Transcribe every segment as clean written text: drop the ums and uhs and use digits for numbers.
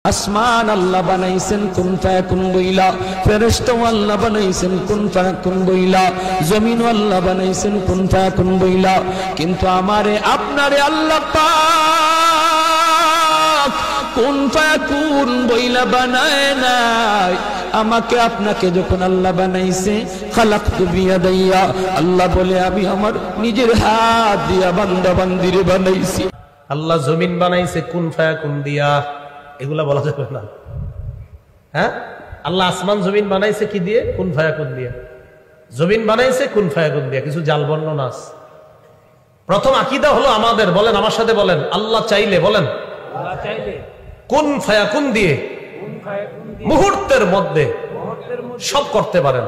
আসমান আল্লাহ বানাইছেন কুন ফায়াকুন বইলা, ফেরেশতা আল্লাহ বানাইছেন কুন ফায়াকুন বইলা, জমিন আল্লাহ বানাইছেন কুন ফায়াকুন বইলা। কিন্তু আমারে আপনারে আল্লাহ পাক কুন ফায়াকুন বইলা বানায় নাই। আমাকে আপনাকে যখন আল্লাহ বানাইছে, খালাকতু বিয়াদাইয়া, আল্লাহ বলে আমি আমার নিজের হাত দিয়া বান্দা বান্দিরে বানাইছি। আল্লাহ জমিন বানাইছে কুন ফায়াকুন দিয়া, এগুলা বলা যাবে না। হ্যাঁ, আল্লাহ আসমান জমিন বানাইছে কি দিয়ে? কুন ফায়াকুন দিয়া। জমিন বানাইছে কুন ফায়াকুন দিয়া, কিছু জাল বর্ণনা আছে। প্রথম আকীদা হলো আমাদের, বলেন আমার সাথে বলেন, আল্লাহ চাইলে, বলেন কুন ফায়াকুন দিয়ে মুহূর্তের মধ্যে সব করতে পারেন।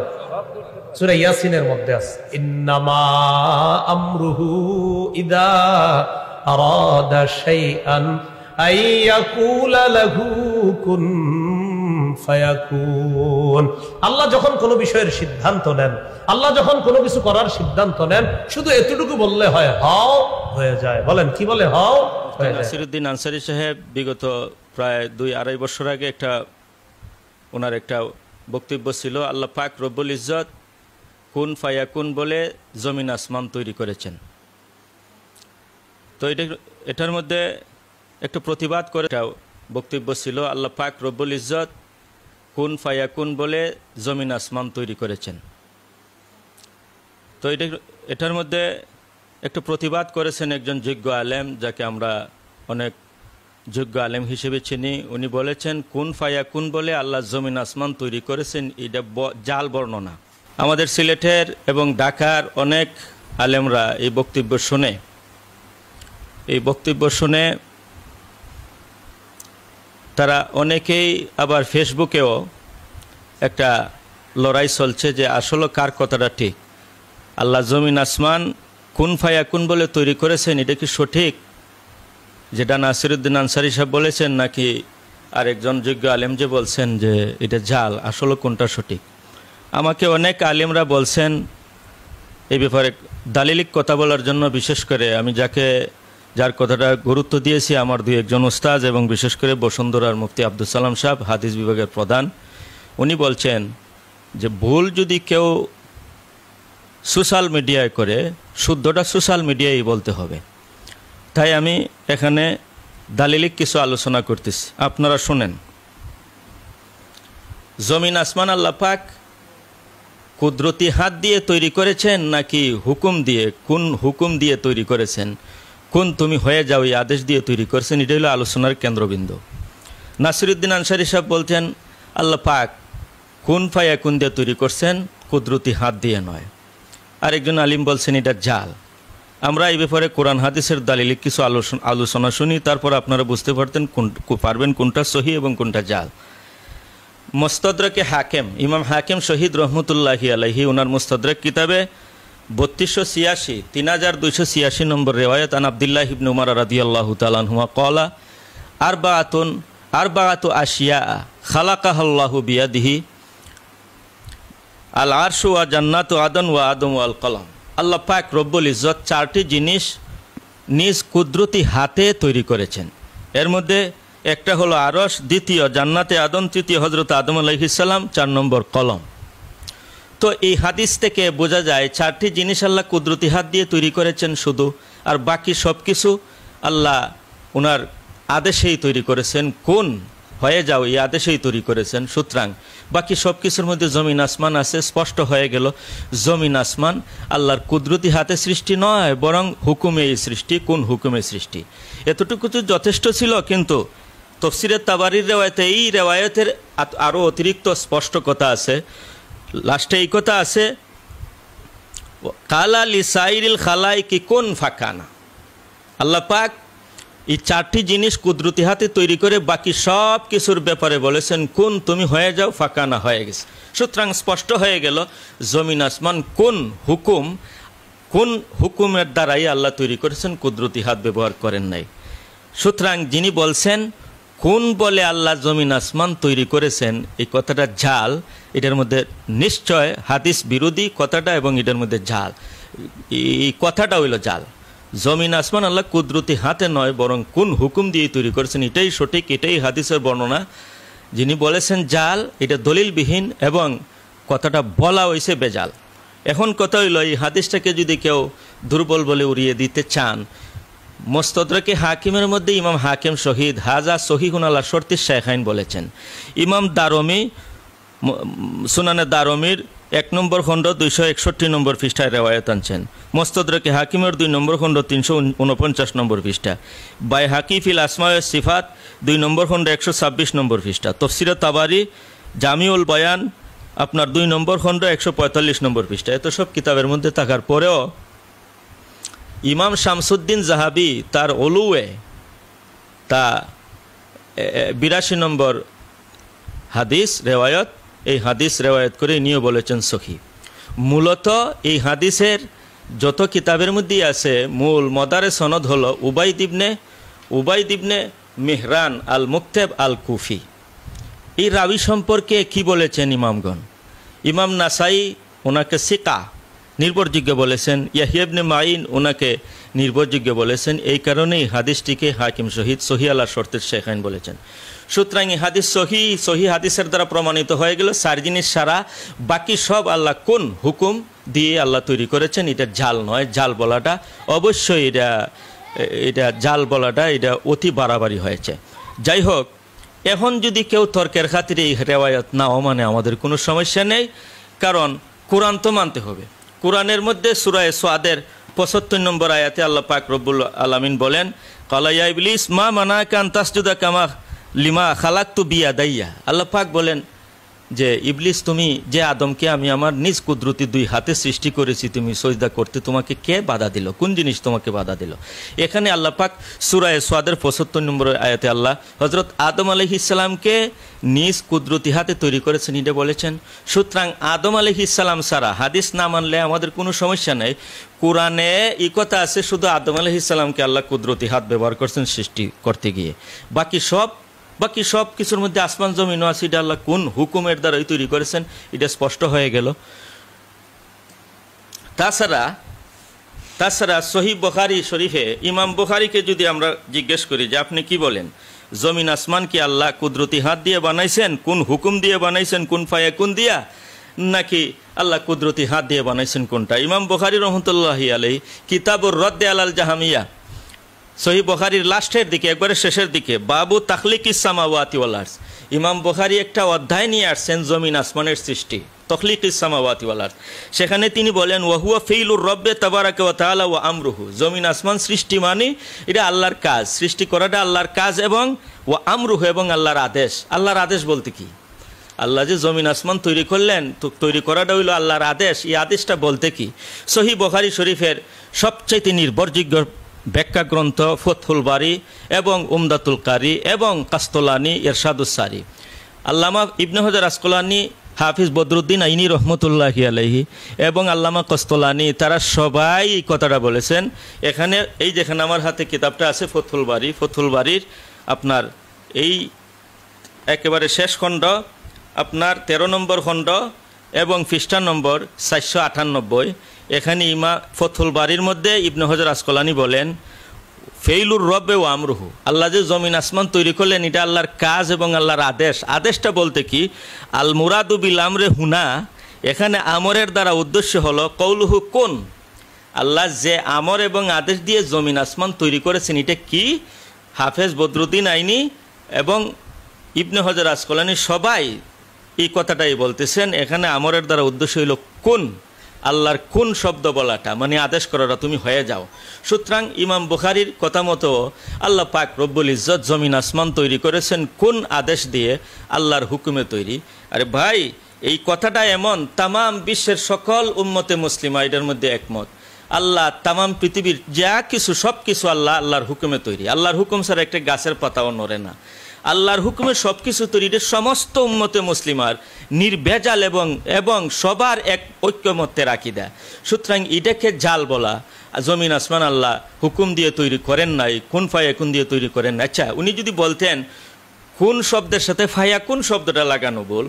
সূরা ইয়াসিনের মধ্যে আছে, ইন্নামা আমরুহু ইদা আরাদা শাইআন আইয়াকুলা লাহু কুন ফায়াকুন। আল্লাহ যখন কোনো বিষয়ের সিদ্ধান্ত নেন, আল্লাহ যখন কোনো কিছু করার সিদ্ধান্ত নেন, শুধু এতটুকু বললে হয়, হও হয়ে যায়। বলেন কি বলে? হও হয়ে যায়। নাসিরউদ্দিন আনসারী সাহেব বিগত প্রায় 2-2.5 বছর আগে ওনার একটা বক্তব্য ছিল, আল্লাহ পাক রব্বুল ইজ্জত কুন ফায়াকুন বলে জমিন আসমান তৈরি করেছেন। তো এটার মধ্যে একটু প্রতিবাদ করে বক্তব্য ছিল, আল্লাহ পাক রব্বুল ইজ্জত কুন ফায়াকুন বলে জমিন আসমান তৈরি করেছেন। তো এটার মধ্যে একটু প্রতিবাদ করেছেন একজন যোগ্য আলেম, যাকে আমরা অনেক যোগ্য আলেম হিসেবে চিনি। উনি বলেছেন কুন ফায়াকুন বলে আল্লাহ জমিন আসমান তৈরি করেছেন, এটা জাল বর্ণনা। আমাদের সিলেটের এবং ঢাকার অনেক আলেমরা এই বক্তব্য শুনে তারা অনেকেই আবার ফেসবুকেও একটা লড়াই চলছে যে আসলে কার কথাটা ঠিক, আল্লাহ জমিন আসমান কুন ফায়াকুন বলে তৈরি করেছেন, এটা কি সঠিক যেটা নাসিরউদ্দিন আনসারী সাহেব বলেছেন, নাকি আরেকজন যোগ্য আলেম যে বলছেন যে এটা জাল, আসলে কোনটা সঠিক? আমাকে অনেক আলেমরা বলছেন এই ব্যাপারে দালিলিক কথা বলার জন্য। বিশেষ করে আমি যার কথাটা গুরুত্ব দিয়েছি আমার 2-1 উস্তাদ, এবং বিশেষ করে বসুন্ধরার মুফতি আব্দুল সালাম সাহেব, হাদিস বিভাগের প্রধান। উনি বলছেন যে ভুল যদি কেউ সোশ্যাল মিডিয়ায় করে, শুদ্ধটা সোশ্যাল মিডিয়ায় বলতে হবে। তাই আমি এখানে দালিলিক কিছু আলোচনা করতেছি, আপনারা শুনেন। জমিন আসমান আল্লাহ পাক কুদরতি হাত দিয়ে তৈরি করেছেন নাকি হুকুম দিয়ে? কোন হুকুম দিয়ে তৈরি করেছেন? কোন তুমি হয়ে যাও এই আদেশ দিয়ে তৈরি করেছেন? এটা হলো আলোচনার কেন্দ্রবিন্দু। নাসিরউদ্দিন আনসারী সাহেব বলছেন আল্লাহ পাক কুন ফায়াকুন দিয়ে তৈরি করছেন, কুদরতি হাত দিয়ে নয়। আরেকজন আলিম বলছেন এটা জাল। আমরা এই ব্যাপারে কোরআন হাদিসের দালিলিক কিছু আলোচনা শুনি, তারপর আপনারা বুঝতে পারবেন কোনটা সহি এবং কোনটা জাল। মুস্তাদরাকে হাকিম, ইমাম হাকিম শহীদ রহমতুল্লাহি আলাইহি, ওনার মুস্তাদরাক কিতাবে 3286 নম্বর রেওয়ায়াত, আন আব্দুল্লাহ ইবনে উমর রাদিয়াল্লাহু তাআলা আনহুমা ক্বালা আরবাআতু আশিয়া খালাকাহাল্লাহু বিয়াদিহি আল আরশু ওয়া জান্নাতু আদন ওয়া আদম ওয়াল কলম। আল্লাহ পাক রব্বুল ইজ্জত 4টি জিনিস নিজ কুদরতি হাতে তৈরি করেছেন। এর মধ্যে একটা হলো আরশ, দ্বিতীয় জান্নাতে আদম, তৃতীয় হযরত আদম আলাইহিস সালাম, 4 নম্বর কলম। তো এই হাদিস থেকে বোঝা যায় 4টি জিনিস আল্লাহ কুদরতি হাত দিয়ে তৈরি করেছেন শুধু, আর বাকি সব কিছু আল্লাহ ওনার আদেশেই তৈরি করেছেন। কোন হয়ে যাও এই আদেশেই তৈরি করেছেন। সুতরাং বাকি সব কিছুর মধ্যে জমিন আসমান আছে, স্পষ্ট হয়ে গেল জমিন আসমান আল্লাহর কুদরতি হাতে সৃষ্টি নয়, বরং হুকুমে এই সৃষ্টি। কোন হুকুমে সৃষ্টি? এতটুকু তো যথেষ্ট ছিল। কিন্তু তাফসীরে তাবারির রেওয়ায়েতে এই রেওয়ায়েতের আরও অতিরিক্ত স্পষ্ট কথা আছে। লাস্টে এই কথা আছে, কালা লিসাইরিল খালাইকি কুন ফাকানা। আল্লাহ পাক এই 4টি জিনিস কুদরতি হাতে তৈরি করে বাকি সব কিছুর ব্যাপারে বলেছেন কোন তুমি হয়ে যাও, ফাকানা হয়ে গেছে। সুতরাং স্পষ্ট হয়ে গেল জমিন আসমান কোন হুকুমের দ্বারাই আল্লাহ তৈরি করেছেন, কুদরতি হাত ব্যবহার করেন নাই। সুতরাং যিনি বলছেন কোন বলে আল্লাহ জমিন আসমান তৈরি করেছেন, এই কথাটা জাল। এটার মধ্যে নিশ্চয় হাদিস বিরোধী কথাটা, এবং এটার মধ্যে জাল, এই কথাটা হইল জাল। জমিন আসমান আল্লাহ কুদরতি হাতে নয়, বরং কোন হুকুম দিয়ে তৈরি করেছেন, এটাই সঠিক, এটাই হাদিসের বর্ণনা। যিনি বলেছেন জাল, এটা দলিলবিহীন এবং কথাটা বলা হয়েছে বেজাল। এখন কথা হইল, এই হাদিসটাকে যদি কেউ দুর্বল বলে উড়িয়ে দিতে চান, মুস্তাদরাকে হাকিমের মধ্যে ইমাম হাকিম শহীদ হাজা সহিহুন আলা শর্তি শাইখাইন বলেছেন। ইমাম দারমি সুনানে দারমির 1 নম্বর খণ্ড 261 নম্বর পৃষ্ঠায় রেওয়ায়াত আনছেন। মুস্তাদরাকে হাকিমের 2 নম্বর খণ্ড 349 নম্বর পৃষ্ঠা। বাইহাকি ফিল আসমা ওয়া সিফাত 2 নম্বর খণ্ড 126 নম্বর পৃষ্ঠা। তাফসীরে তাবারি জামিউল বয়ান আপনার 2 নম্বর খণ্ড 145 নম্বর পৃষ্ঠা। এত সব কিতাবের মধ্যে থাকার পরেও ইমাম শামসুদ্দিন জাহাবি তার ওলুয়ে তা 82 নম্বর হাদিস রেওয়ায়ত, এই হাদিস রেওয়ায়ত করে নিয়ে বলেছেন সহি। মূলত এই হাদিসের যত কিতাবের মধ্যেই আছে মূল মদারে সনদ হলো উবাইদ ইবনে মেহরান আল মুক্তেব আল কুফি। এই রাবি সম্পর্কে কি বলেছেন ইমামগণ? ইমাম নাসাই ওনাকে সিকা নির্ভরযোগ্য বলেছেন, ইয়াহিয়া ইবনে মাইন ওনাকে নির্ভরযোগ্য বলেছেন। এই কারণেই হাদিসটিকে হাকিম শহীদ সহি আলা শর্তের শাইখাইন বলেছেন। সুতরাং এই হাদিস সহি হাদিসের দ্বারা প্রমাণিত হয়ে গেল 4 জিনিস ছাড়া বাকি সব আল্লাহ কোন হুকুম দিয়ে আল্লাহ তৈরি করেছেন, এটা জাল নয়। জাল বলাটা অবশ্যই এটা জাল বলাটা এটা অতি বাড়াবাড়ি হয়েছে। যাই হোক, এখন যদি কেউ তর্কের খাতিরে এই রেওয়ায়াত নাও মানে আমাদের কোনো সমস্যা নেই, কারণ কোরআন তো মানতে হবে। কোরআনের মধ্যে সূরা সাদের 75 নম্বর আয়াতে আল্লাহ পাক রব্বুল আলামিন বলেন, ক্বালা ইয়া ইবলিস মা মানাকা আন তাসজুদা কামা লিমা খালাকতু বিয়াদাইয়া। আল্লাহ পাক বলেন যে ইবলিস, তুমি যে আদমকে আমি আমার নিজ কুদরতি 2 হাতে সৃষ্টি করেছি, তুমি সজদা করতে তোমাকে কে বাধা দিল? কোন জিনিস তোমাকে বাধা দিল? এখানে আল্লাহ পাক সূরা সাদের 75 নম্বর আয়াতে আল্লাহ হযরত আদম আলাইহিস সালামকে নিজ কুদরতি হাতে তৈরি করেছেন এটা বলেছেন। সুতরাং আদম আলাইহিস সালাম ছাড়া হাদিস না মানলে আমাদের কোনো সমস্যা নেই। কোরআনে এই কথা আছে শুধু আদম আলাইহিস সালামকে আল্লাহ কুদরতি হাত ব্যবহার করছেন সৃষ্টি করতে গিয়ে। বাকি সব কিছুর মধ্যে আসমান জমিনও আছে, এটা আল্লাহ কোন হুকুমের দ্বারাই তৈরি করেছেন এটা স্পষ্ট হয়ে গেল। তাছাড়া সহিহ বুখারী শরীফে ইমাম বুখারীকে যদি আমরা জিজ্ঞেস করি যে আপনি কি বলেন, জমিন আসমান কি আল্লাহ কুদরতি হাত দিয়ে বানাইছেন, কোন হুকুম দিয়ে বানাইছেন, কোন ফায়াকুন দিয়া, নাকি আল্লাহ কুদরতি হাত দিয়ে বানাইছেন কোনটা? ইমাম বুখারী রাহমাতুল্লাহি আলাইহি কিতাবুর রদ্দে আলাল জাহামিয়া সহিহ বুখারীর লাস্টের দিকে, একবারে শেষের দিকে, বাবু তাখলিকিস সামাওয়াতি ওয়াল আরজ, ইমাম বুখারী একটা অধ্যায় নিয়ে আসছেন জমিন আসমানের সৃষ্টি, তাখলিকিস সামাওয়াতি ওয়াল আরজ। সেখানে তিনি বলেন ওয়া হুয়া ফিলুর রব্বে তাবারাকা ওয়া তাআলা ওয়া আমরুহু, জমিন আসমান সৃষ্টি মানে এটা আল্লাহর কাজ, সৃষ্টি করাটা আল্লাহর কাজ, এবং ওয়া আমরুহু এবং আল্লাহর আদেশ। আল্লাহর আদেশ বলতে কি? আল্লাহ যে জমিন আসমান তৈরি করলেন, তৈরি করাটা হইল আল্লাহর আদেশ। এই আদেশটা বলতে কি? সহিহ বুখারী শরীফের সবচাইতে নির্ভরযোগ্য ব্যাখ্যা গ্রন্থ ফতহুল বারী এবং উমদাতুল কারি এবং কাস্তলানি ইরশাদুস সারি, আল্লামা ইবনে হাজার আসকলানি, হাফিজ বদরুদ্দিন আইনি রহমতুল্লাহি আলাইহি এবং আল্লামা কাস্তলানি, তারা সবাই এই কথাটা বলেছেন। এখানে এই যেখানে আমার হাতে কিতাবটা আছে ফতহুল বারীর আপনার এই একেবারে শেষ খণ্ড, আপনার 13 নম্বর খণ্ড এবং পৃষ্ঠা নম্বর 498, এখানে ফতহুল বারীর মধ্যে ইবনে হাজার আসকলানি বলেন ফেইলুর রব্বে ও আমরুহু, আল্লাহ যে জমিন আসমান তৈরি করলেন এটা আল্লাহর কাজ এবং আল্লাহর আদেশ। আদেশটা বলতে কি? আল মুরাদু বিল আমরে হুনা, এখানে আমরের দ্বারা উদ্দেশ্য হলো কৌলুহু কোন, আল্লাহ যে আমর এবং আদেশ দিয়ে জমিন আসমান তৈরি করেছেন এটা কি? হাফেজ বদরুদ্দিন আইনি এবং ইবনে হাজার আসকলানি সবাই এই কথাটাই বলতেছেন। এখানে আমরের দ্বারা উদ্দেশ্য হইল কোন, আল্লাহর কোন শব্দ বলাটা মানে আদেশ করাটা, তুমি হয়ে যাও। সুতরাং ইমাম বুখারীর কথা মতো আল্লাহ পাক রব্বুল ইজ্জত জমিন আসমান তৈরি করেছেন কোন আদেশ দিয়ে? আল্লাহর হুকুমে তৈরি। আরে ভাই, এই কথাটা এমন তামাম বিশ্বের সকল উম্মতে মুসলিমা এটার মধ্যে একমত। আল্লাহ তামাম পৃথিবীর যা কিছু সব কিছু আল্লাহর হুকুমে তৈরি। আল্লাহর হুকুম ছাড়া একটা গাছের পাতাও নড়ে না। আল্লাহর হুকুমে সব কিছু তৈরি, সমস্ত উম্মতে মুসলিমার নির্ভেজাল এবং সবার এক ঐক্যমত্যে রাখি দেয়। সুতরাং এটাকে জাল বলা, জমিন আসমান আল্লাহ হুকুম দিয়ে তৈরি করেন নাই, কোন ফায়াকুন দিয়ে তৈরি করেন না। আচ্ছা, উনি যদি বলতেন কোন শব্দের সাথে ফায়াকুন শব্দটা লাগানো বল,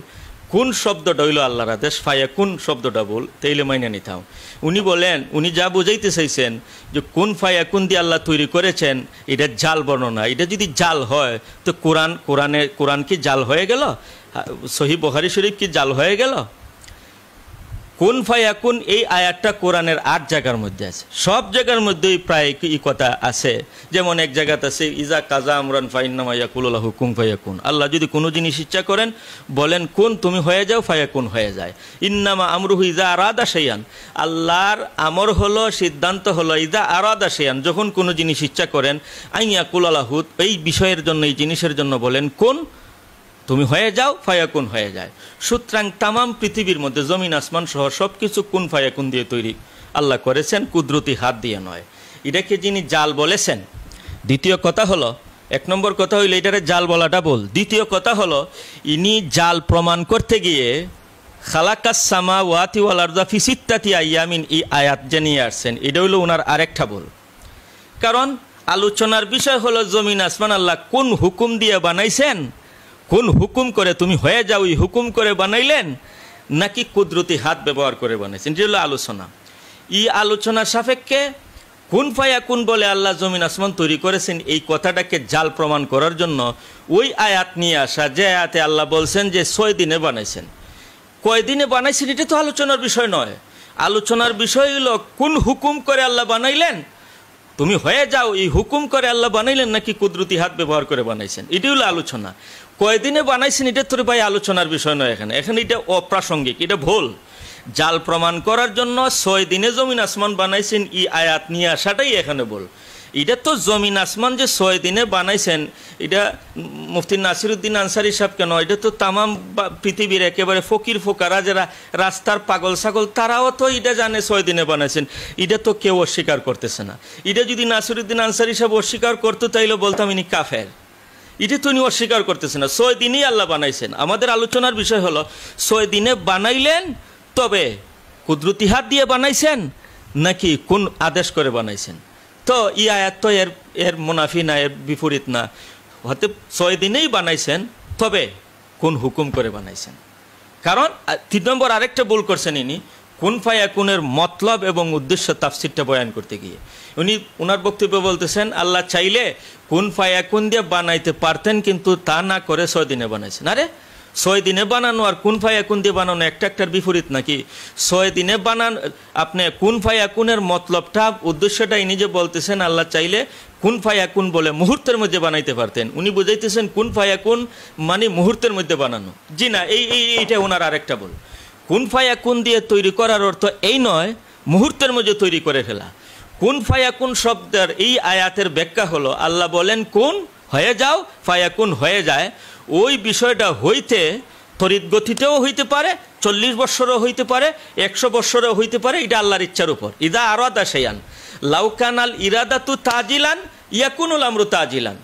কোন শব্দটা হইল আল্লাহর আদেশ, ফায়াকুন শব্দটা বল, তাইলে মাইনে নিতাম। উনি বলেন, উনি যা বুঝাইতে চাইছেন যে কোন ফায়াকুন দিয়ে আল্লাহ তৈরি করেছেন, এটা জাল বর্ণনা। এটা যদি জাল হয় তো কোরআন কি জাল হয়ে গেল? সহিহ বুখারী শরীফ কি জাল হয়ে গেল? কোন ফায়াকুন এই আয়াতটা কোরআনের 8 জায়গার মধ্যে আছে, সব জায়গার মধ্যেই প্রায় এই কথা আছে। যেমন এক জায়গাতে আছে ইজা কাজা আমরান ফাইন্নামা ইয়াকুলু লাহু কুন ফায়াকুন, আল্লাহ যদি কোনো জিনিস ইচ্ছা করেন বলেন কোন তুমি হয়ে যাও, ফায়াকুন হয়ে যায়। ইন্নামা আমরুহু ইজা আরাদা শাইআন, আল্লাহর আমর হলো, সিদ্ধান্ত হলো ইজা আরাদা শাইআন, যখন কোনো জিনিস ইচ্ছা করেন আন ইয়াকুলু লাহু, এই বিষয়ের জন্য, এই জিনিসের জন্য বলেন কোন, তুমি হয়ে যাও, ফায়াকুন হয়ে যায়। সুতরাং তামাম পৃথিবীর মধ্যে জমিন আসমান সহ সব কিছু কুন ফায়াকুন দিয়ে তৈরি আল্লাহ করেছেন, কুদরতি হাত দিয়ে নয়। এটাকে যিনি জাল বলেছেন, দ্বিতীয় কথা হলো, 1 নম্বর কথা হইলো এটারে জাল বলাটা বল। দ্বিতীয় কথা হলো ইনি জাল প্রমাণ করতে গিয়ে খালাকাস সামাওয়াতি ওয়াল আরদা ফি সিত্তাতি আইয়ামিন, এই আয়াত জানিয়ে আসছেন, এটা হইলো ওনার আরেকটা বল। কারণ আলোচনার বিষয় হলো জমিন আসমান আল্লাহ কোন হুকুম দিয়ে বানাইছেন, কোন হুকুম করে তুমি হয়ে যাও এই হুকুম করে বানাইলেন, নাকি কুদরতি হাত ব্যবহার করে বানাইছেন, এটা হলো আলোচনা। এই আলোচনার সাপেক্ষে কোন ফায়াকুন বলে আল্লাহ জমিন আসমান তৈরি করেছেন, এই কথাটাকে জাল প্রমাণ করার জন্য ওই আয়াত নিয়ে আসা, যে আয়াতে আল্লাহ বলছেন যে 6 দিনে বানাইছেন। কয়দিনে বানাইছেন এটা তো আলোচনার বিষয় নয়। আলোচনার বিষয় হলো কোন হুকুম করে আল্লাহ বানাইলেন, তুমি হয়ে যাও এই হুকুম করে আল্লাহ বানাইলেন, নাকি কুদরতি হাত ব্যবহার করে বানাইছেন, এটি হলো আলোচনা। কয়দিনে বানাইছেন এটা তোর ভাই আলোচনার বিষয় নয় এখানে, এটা অপ্রাসঙ্গিক, এটা ভুল। জাল প্রমাণ করার জন্য 6 দিনে জমিন আসমান বানাইছেন এই আয়াত নিয়ে আসাটাই এখানে বল। এটা তো জমিন আসমান যে 6 দিনে বানাইছেন, এটা মুফতি নাসিরউদ্দিন আনসারী সাহেব কেন, এটা তো তামাম পৃথিবীর একেবারে ফকির ফোকারা যারা রাস্তার পাগল ছাগল তারাও তো এটা জানে 6 দিনে বানাইছেন, এটা তো কেউ অস্বীকার করতেছে না। এটা যদি নাসিরউদ্দিন আনসারী সাহেব অস্বীকার করতো তাইলে বলতাম ইনি কাফের। এটা তো উনি অস্বীকার করতেছে না, 6 দিনেই আল্লাহ বানাইছেন। আমাদের আলোচনার বিষয় হলো 6 দিনে বানাইলেন, তবে কুদরতি হাত দিয়ে বানাইছেন নাকি কোন আদেশ করে বানাইছেন। তো ই আয়াত তো এর মুনাফি না, এর বিপরীত না। হতে 6 দিনেই বানাইছেন, তবে কোন হুকুম করে বানাইছেন। কারণ 3 নম্বর আরেকটা ভুল করছেন ইনি, কুন ফায়াকুনের মতলব এবং উদ্দেশ্য তাফসিরটা বয়ান করতে গিয়ে উনি ওনার বক্তব্য বলতেছেন আল্লাহ চাইলে কুন ফায়াকুন দিয়ে বানাইতে পারতেন, কিন্তু তা না করে 6 দিনে বানাইছেন। আরে 6 দিনে বানানো আর কুন ফায়াকুন দিয়ে বানানো একটার বিপরীত নাকি? 6 দিনে বানান আপনি কুন ফায়াকুনের মতলবটা, উদ্দেশ্যটা ইনি যে বলতেছেন আল্লাহ চাইলে কুন ফায়াকুন বলে মুহূর্তের মধ্যে বানাইতে পারতেন, উনি বুঝাইতেছেন কুন ফায়াকুন মানে মুহূর্তের মধ্যে বানানো। জি না, এইটা ওনার আরেকটা বল। কুন ফায়াকুন দিয়ে তৈরি করার অর্থ এই নয় মুহূর্তের মধ্যে তৈরি করে ফেলা। কুন ফায়াকুন শব্দের এই আয়াতের ব্যাখ্যা হলো আল্লাহ বলেন কুন হয়ে যাও, ফায়াকুন হয়ে যায়। ওই বিষয়টা হইতে তড়িৎ গতিতেও হইতে পারে, 40 বৎসরও হইতে পারে, 100 বৎসরও হইতে পারে, এটা আল্লাহর ইচ্ছার উপর। ইদা আরাদা শাইআন লাউ কানাল ইরাদাতু তাজিলান ইয়াকুনুল আমরু তাজিলান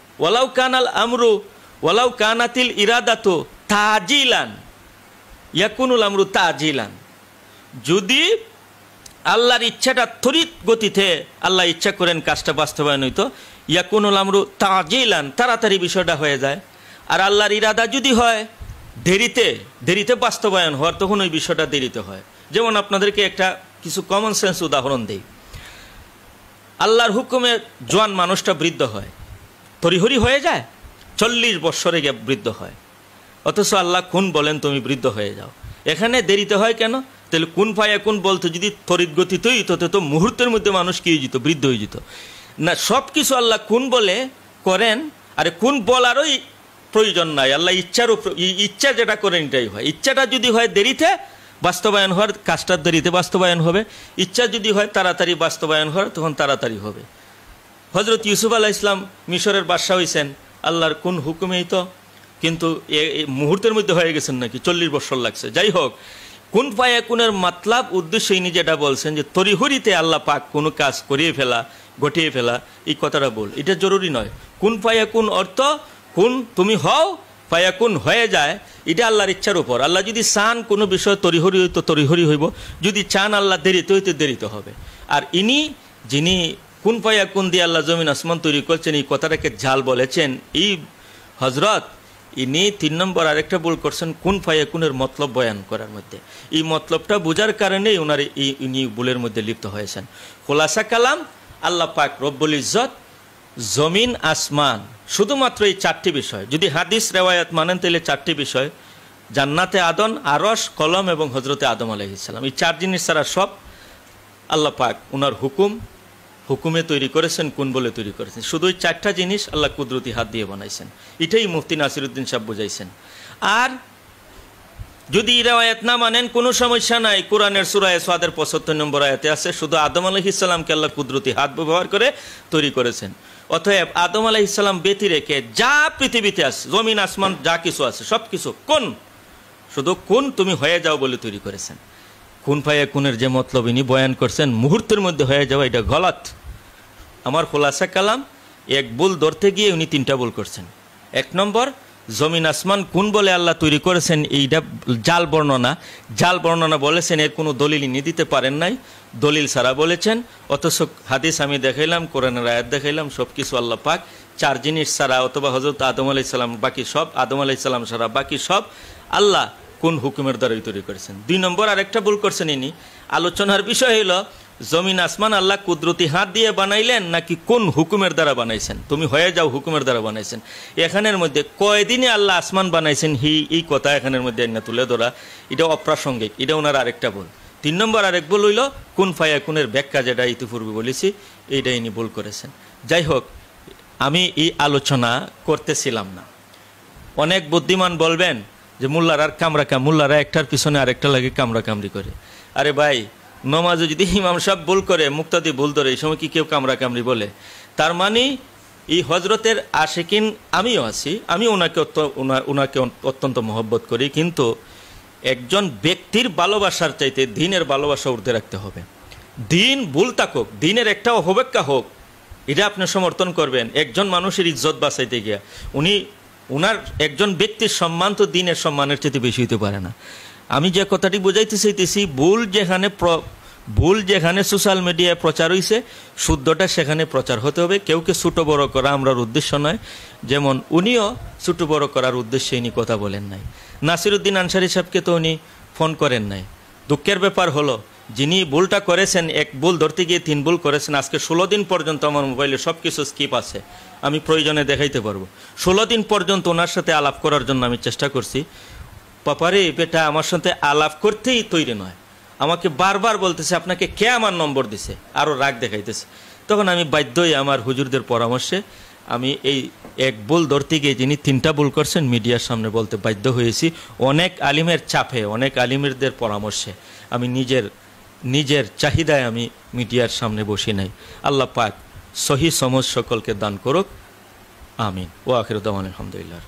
ওয়ালাউ কানাতিল ইরাদাতু তাজিলান ইয়াকুনুল আমরু তাজিলান। যদি আল্লাহর ইচ্ছাটা তড়িৎ গতিতে আল্লাহ ইচ্ছা করেন কাজটা বাস্তবায়ন হইতো, ইয়াকুনুল আমরু তাজিলান, তাড়াতাড়ি বিষয়টা হয়ে যায়। আর আল্লাহর ইরাদা যদি হয় দেরিতে বাস্তবায়ন হওয়ার, তখন ওই বিষয়টা দেরিতে হয়। যেমন আপনাদেরকে একটা কিছু কমন সেন্স উদাহরণ দেই। আল্লাহর হুকুমে জোয়ান মানুষটা বৃদ্ধ হয়, তরিহরি হয়ে যায়, 40 বৎসরে গিয়ে বৃদ্ধ হয়। অথচ আল্লাহ কোন বলেন তুমি বৃদ্ধ হয়ে যাও, এখানে দেরিতে হয় কেন? তাহলে কুন ফায়াকুন বলতে যদি তড়িৎ গতিতেই হতো তো মুহূর্তের মধ্যে মানুষ কি হয়ে যেত, বৃদ্ধ হয়ে যেত না। সব কিছু আল্লাহ কুন বলে করেন, আরে কুন বলারই প্রয়োজন নাই, আল্লাহ ইচ্ছা যেটা করেন এটাই হয়। ইচ্ছাটা যদি হয় দেরিতে বাস্তবায়ন হওয়ার, কাজটা দেরিতে বাস্তবায়ন হবে। ইচ্ছা যদি হয় তাড়াতাড়ি বাস্তবায়ন হওয়ার, তখন তাড়াতাড়ি হবে। হজরত ইউসুফ আলাইহিস সালাম মিশরের বাদশা হয়েছেন আল্লাহর কোন হুকুমেই তো, কিন্তু মুহূর্তের মধ্যে হয়ে গেছেন নাকি 40 বছর লাগছে। যাই হোক, কুন ফায়াকুনের মাতলাব উদ্দেশ্য ইনি যেটা বলছেন যে তরিহরিতে আল্লাহ পাক কোনো কাজ করিয়ে ফেলা, ঘটিয়ে ফেলা, এই কথাটা বল, এটা জরুরি নয়। কুন ফায়াকুন অর্থ কুন তুমি হও, ফায়াকুন হয়ে যায়, এটা আল্লাহর ইচ্ছার উপর। আল্লাহ যদি চান কোনো বিষয় তরিহরি হইতো তরিহরি হইব, যদি চান আল্লাহ দেরিতে হইতে দেরিতে হবে। আর ইনি যিনি কুন ফায়াকুন দিয়ে আল্লাহ জমিন আসমান তৈরি করছেন, এই কথাটাকে জাল বলেছেন এই হজরত, ইনি 3 নম্বর আরেকটা ভুল করছেন কুন ফায়াকুনের মতলব বয়ান করার মধ্যে। এই মতলবটা বোঝার কারণেই ওনার ইনি ভুলের মধ্যে লিপ্ত হয়েছেন। খোলাসা কালাম, আল্লাহ পাক রব্বুল ইজ্জত জমিন আসমান শুধুমাত্র এই 4টি বিষয়, যদি হাদিস রেওয়ায়াত মানেন তাহলে 4টি বিষয়, জান্নাতে আদন, আরশ, কলম এবং হজরতে আদম আলাইহিস সালাম, এই 4 জিনিস ছাড়া সব আল্লাহ পাক ওনার হুকুমে তৈরি করেছেন, কোন বলে তৈরি করেছেন। শুধু ওই 4টা জিনিস আল্লাহ কুদরতি হাত দিয়ে বানাইছেন। এটাই মুফতি নাসিরউদ্দিন সাহেব বুঝাইছেন। আর যদি রেওয়ায়াত না মানেন কোনো সমস্যা নাই, কোরআনের সূরা সাদের 75 নম্বর আয়াতে আছে শুধু আদম আলাইহিস সালামকে আল্লাহ কুদরতি হাত ব্যবহার করে তৈরি করেছেন। অতএব আদম আলাইহিস সালাম ব্যতি রেখে যা পৃথিবীতে আছে, জমিন আসমান যা কিছু আছে সব কিছু কোন, শুধু কোন তুমি হয়ে যাও বলে তৈরি করেছেন। কুন ফায়াকুনের যে মতলব ইনি বয়ান করছেন মুহূর্তের মধ্যে হয়ে যাওয়া, এটা গলত। আমার খোলাসা কালাম, এক ভুল ধরতে গিয়ে উনি 3টা ভুল করছেন। 1 নম্বর, জমিন আসমান কোন বলে আল্লাহ তৈরি করেছেন এইটা জাল বর্ণনা বলেছেন, এর কোনো দলিল ইনি দিতে পারেন নাই, দলিল ছাড়া বলেছেন। অথচ হাদিস আমি দেখাইলাম, কোরআনের আয়াত দেখাইলাম, সব কিছু আল্লাহ পাক 4 জিনিস ছাড়া অথবা হযরত আদম আলাইহিস সালাম বাকি সব, আদম আলাইহিস সালাম ছাড়া বাকি সব আল্লাহ কোন হুকুমের দ্বারাই তৈরি করেছেন। 2 নম্বর আরেকটা ভুল করছেন ইনি, আলোচনার বিষয় হলো জমিন আসমান আল্লাহ কুদরতি হাত দিয়ে বানাইলেন নাকি কোন হুকুমের দ্বারা বানাইছেন, তুমি হয়ে যাও হুকুমের দ্বারা বানাইছেন। এখানের মধ্যে কয়দিনে আল্লাহ আসমান বানাইছেন এই কথা এখানের মধ্যে না তুলে ধরা, এটা অপ্রাসঙ্গিক, এটা ওনার আরেকটা ভুল। 3 নম্বর আরেক ভুল হইল কুন ফায়াকুনের ব্যাখ্যা, যেটা ইতিপূর্বে বলেছি, এইটা ইনি ভুল করেছেন। যাই হোক, আমি এই আলোচনা করতেছিলাম না। অনেক বুদ্ধিমান বলবেন যে মুল্লারা একটার পিছনে আরেকটা লাগে কামড়াকামড়ি করে। আরে ভাই, নমাজে যদি ইমাম সাহেব ভুল করে, মুক্তাদি ভুল ধরে, এই সময় কি কেউ কামড়াকামড়ি বলে? তার মানে এই হজরতের আশিকিন আমিও আছি, আমি ওনাকে অত্যন্ত মহব্বত করি, কিন্তু একজন ব্যক্তির ভালোবাসার চাইতে দিনের ভালোবাসা ঊর্ধ্বে রাখতে হবে। দিন ভুল থাকুক, দিনের একটা অপব্যাখ্যা হোক, এটা আপনি সমর্থন করবেন একজন মানুষের ইজ্জত বাঁচাইতে গিয়া। উনার একজন ব্যক্তির সম্মান তো দিনের সম্মানের চাইতে বেশি হইতে পারে না। আমি যে কথাটি বোঝাইতে চাইতেছি, ভুল যেখানে সোশ্যাল মিডিয়ায় প্রচার হইছে, শুদ্ধটা সেখানে প্রচার হতে হবে। কেউকে ছোটো বড় করা আমরার উদ্দেশ্য নয়, যেমন উনিও ছোটো বড় করার উদ্দেশ্যে ইনি কথা বলেন নাই। নাসিরউদ্দিন আনসারী সাহেবকে তো উনি ফোন করেন নাই। দুঃখের ব্যাপার হলো, যিনি ভুলটা করেছেন, এক ভুল ধরতে গিয়ে 3 ভুল করেছেন। আজকে 16 দিন পর্যন্ত আমার মোবাইলে সব কিছু স্কিপ আছে, আমি প্রয়োজনে দেখাইতে পারবো। 16 দিন পর্যন্ত ওনার সাথে আলাপ করার জন্য আমি চেষ্টা করছি। পাপারে বেটা আমার সাথে আলাপ করতেই তৈরি নয়, আমাকে বারবার বলতেছে আপনাকে কে আমার নম্বর দিছে, আরও রাগ দেখাইতেছে। তখন আমি বাধ্যই আমার হুজুরদের পরামর্শে আমি এই এক ভুল ধরতে গিয়ে যিনি 3টা ভুল করছেন মিডিয়ার সামনে বলতে বাধ্য হয়েছি। অনেক আলিমের চাপে, অনেক আলিমদের পরামর্শে আমি নিজের চাহিদায় আমি মিডিয়ার সামনে বসি নাই। আল্লাহ পাক সহি সমজ সকলকে দান করুক, আমিন। ওয়া আখিরু দাওয়ানা আলহামদুলিল্লাহ।